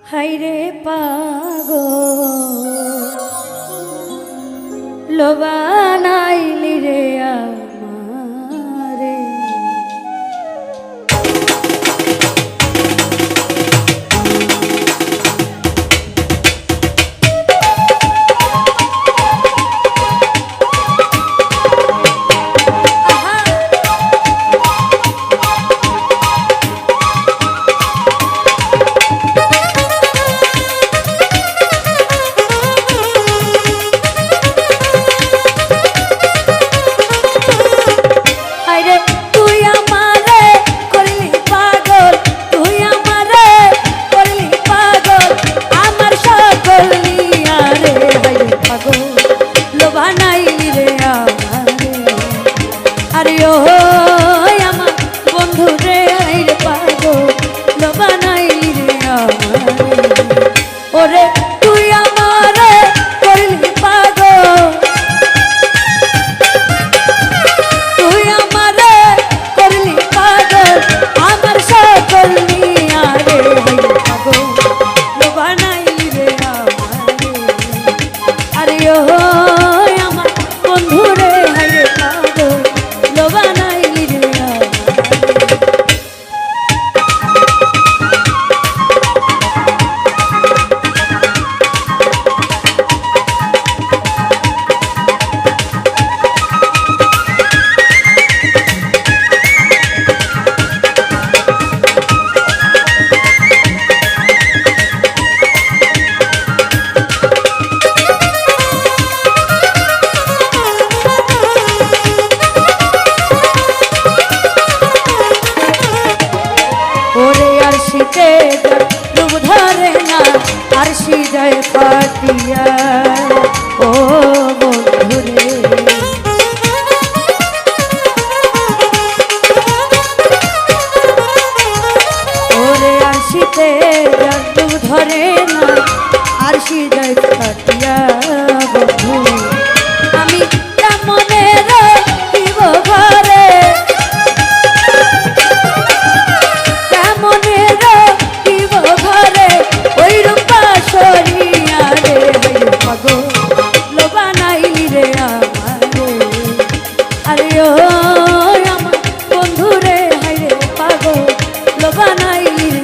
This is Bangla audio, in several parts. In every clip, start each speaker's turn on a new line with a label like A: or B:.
A: হাইরে পাগল লোবানাইলি রে আমারে যায় পাতিয়া ও বন্ধুরে ওরে আরশিতে জাদু ধরে না আরশি যায় পাতিয়া বন্ধু আমি কেমনে রাখিব ঘরে কেমনে রাখিব ঘরে ওই রূপা সরিয়া রে পাগল লোবানাইলি রে আমারে আরে ও আমার বন্ধু রে হাইরে পাগল লোবানাইলি রে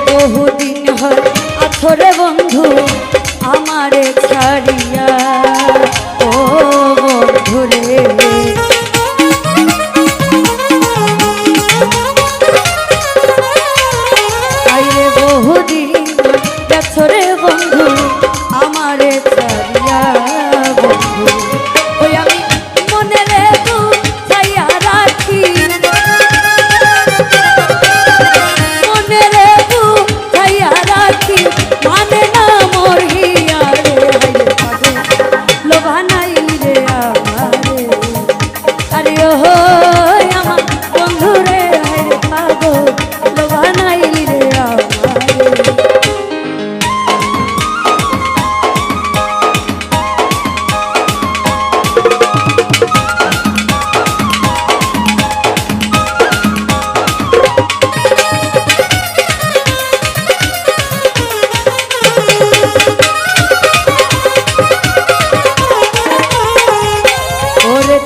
A: বহুদিন হয় আথরে বন্ধু আমারে ছাড়িয়া ও বন্ধু রে আইরে বহুদিন আথরে বন্ধু আমারে ছাড়িয়া বন্ধু ওই আমি মনে রে তু ছাইয়া রাখি মানে না মোর হিয়া রে হাইরে পাগল লোবানাইলি রে আমারে আরে ও আমার বন্ধু রে হাইরে পাগল লোবানাইলি রে আমারে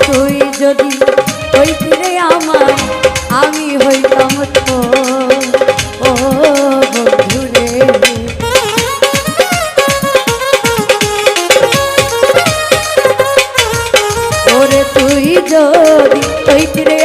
A: তুই যদি হইতি রে আমার আমি হইতাম তো ও বন্ধু রে ওরে তুই যদি হইতি রে